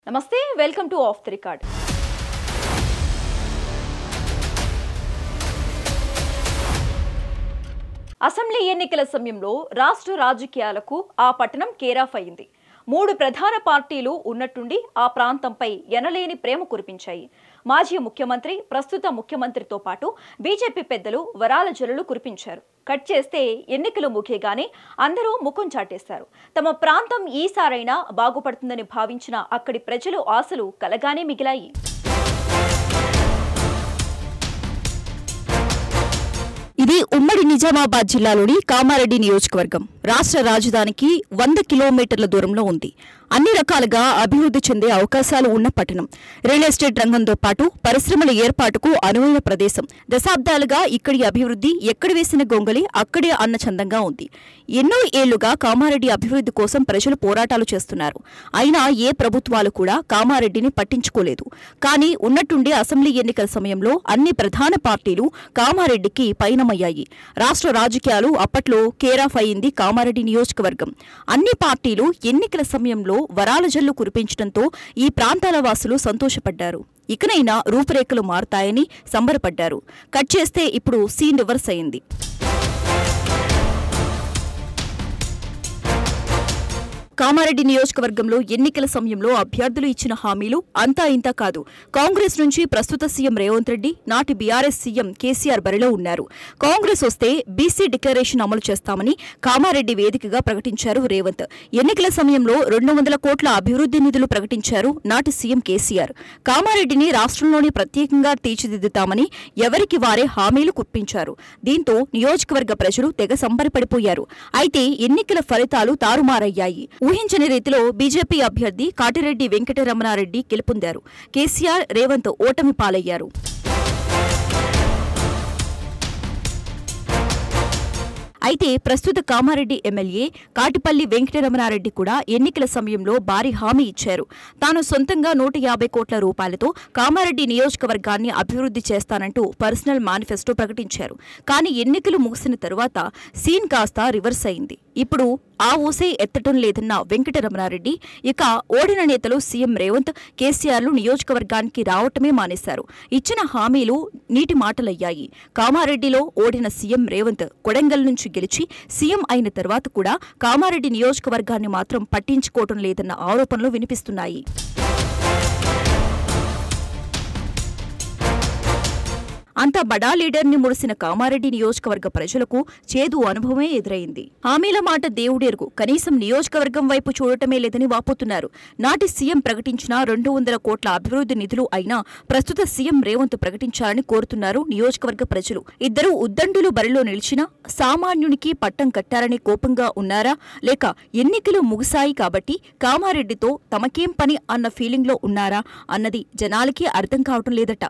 నమస్తే, welcome to of the record. Assembly ఎన్నికల సమయంలో రాష్ట్ర రాజకీయాలకు ఆ పట్టణం కేరాఫ్ అయింది. 3 ప్రధాన పార్టీలు ఉన్నట్టుండి ఆ ప్రాంతంపై ఎనలేని ప్రేమ కురిపించాయి. మాజీ ముఖ్యమంత్రి, ప్రస్తుత ముఖ్యమంత్రితో పాటు బీజేపీ పెద్దలు వరాల జల్లులు కురిపించారు. కట్ చేస్తే ఎన్నికలు ముగియగానే అందరూ ముఖం చాటేశారు. తమ ప్రాంతం ఈసారైనా బాగుపడుతుందని భావించిన అక్కడి ప్రజలు ఆశలు కలగానే మిగిలాయి. ఇది ఉమ్మడి నిజామాబాద్ జిల్లాలోని కామారెడ్డి నియోజకవర్గం. రాష్ట్ర రాజధానికి 100 కిలోమీటర్ల దూరంలో ఉంది. అన్ని రకాలుగా అభివృద్ధి చెందే అవకాశాలు ఉన్న పట్టణం. రియల్ ఎస్టేట్ రంగంతో పాటు పరిశ్రమల ఏర్పాటుకు అనువైన ప్రదేశం. దశాబ్దాలుగా ఇక్కడి అభివృద్ధి ఎక్కడ వేసిన గొంగలి అక్కడే అన్న చందంగా ఉంది. ఎన్నో ఏళ్లుగా కామారెడ్డి అభివృద్ధి కోసం ప్రజలు పోరాటాలు చేస్తున్నారు. అయినా ఏ ప్రభుత్వాలు కూడా కామారెడ్డిని పట్టించుకోలేదు. కానీ ఉన్నట్టుండి అసెంబ్లీ ఎన్నికల సమయంలో అన్ని ప్రధాన పార్టీలు కామారెడ్డికి పయనమయ్యాయి. రాష్ట్ర రాజకీయాలు అప్పట్లో కేరాఫ్ అయింది కామారెడ్డి నియోజకవర్గం. అన్ని పార్టీలు ఎన్నికల సమయంలో వరాల జల్లు కురిపించడంతో ఈ ప్రాంతాల వాసులు సంతోషపడ్డారు. ఇకనైనా రూపురేఖలు మారుతాయని సంబరపడ్డారు. కట్ చేస్తే ఇప్పుడు సీన్ రివర్స్ అయింది. కామారెడ్డి నియోజకవర్గంలో ఎన్నికల సమయంలో అభ్యర్థులు ఇచ్చిన హామీలు అంతా ఇంతా కాదు. కాంగ్రెస్ నుంచి ప్రస్తుత సీఎం రేవంత్ రెడ్డి, నాటి బీఆర్ఎస్ సీఎం కేసీఆర్ బరిలో ఉన్నారు. కాంగ్రెస్ వస్తే బీసీ డిక్లరేషన్ అమలు చేస్తామని కామారెడ్డి వేదికగా ప్రకటించారు రేవంత్. ఎన్నికల సమయంలో 200 కోట్ల అభివృద్ధి నిధులు ప్రకటించారు నాటి సీఎం కేసీఆర్. కామారెడ్డిని రాష్ట్రంలోని ప్రత్యేకంగా తీర్చిదిద్దుతామని ఎవరికి వారే హామీలు కుప్పించారు. దీంతో నియోజకవర్గ ప్రజలు తెగ సంబరపడిపోయారు. అయితే ఎన్నికల ఫలితాలు తారుమారయ్యాయి. ఊహించని రీతిలో బీజేపీ అభ్యర్థి కాటిరెడ్డి వెంకటరమణారెడ్డి గెలుపొందారు. కేసీఆర్, రేవంత్ ఓటమి పాలయ్యారు. అయితే ప్రస్తుత కామారెడ్డి ఎమ్మెల్యే కాటిపల్లి వెంకటరమణారెడ్డి కూడా ఎన్నికల సమయంలో భారీ హామీ ఇచ్చారు. తాను సొంతంగా 150 కోట్ల రూపాయలతో కామారెడ్డి నియోజకవర్గాన్ని అభివృద్ధి చేస్తానంటూ పర్సనల్ మేనిఫెస్టో ప్రకటించారు. కానీ ఎన్నికలు ముగిసిన తరువాత సీన్ కాస్త రివర్స్ అయింది. ఇప్పుడు ఆ ఊసే ఎత్తటం లేదన్న వెంకటరమణారెడ్డి ఇక ఓడిన నేతలు సీఎం రేవంత్, కేసీఆర్లు నియోజకవర్గానికి రావటమే మానేశారు. ఇచ్చిన హామీలు నీటి మాటలయ్యాయి. కామారెడ్డిలో ఓడిన సీఎం రేవంత్ కొడంగల్ నుంచి గెలిచి సీఎం అయిన తర్వాత కూడా కామారెడ్డి నియోజకవర్గాన్ని మాత్రం పట్టించుకోవటం లేదన్న ఆరోపణలు వినిపిస్తున్నాయి. అంతా బడా లీడర్ని ముడిసిన కామారెడ్డి నియోజకవర్గ ప్రజలకు చేదు అనుభవమే ఎదురైంది. హామీల మాట దేవుడెరుగు, కనీసం నియోజకవర్గం వైపు చూడటమే లేదని వాపోతున్నారు. నాటి సీఎం ప్రకటించిన 200 కోట్ల అభివృద్ధి నిధులు అయినా ప్రస్తుత సీఎం రేవంత్ ప్రకటించాలని కోరుతున్నారు నియోజకవర్గ ప్రజలు. ఇద్దరు ఉద్దండులు బరిలో నిలిచినా సామాన్యునికి పట్టం కట్టారని కోపంగా ఉన్నారా, లేక ఎన్నికలు ముగిశాయి కాబట్టి కామారెడ్డితో తమకేం పని అన్న ఫీలింగ్లో ఉన్నారా అన్నది జనాలకి అర్థం కావటం లేదట.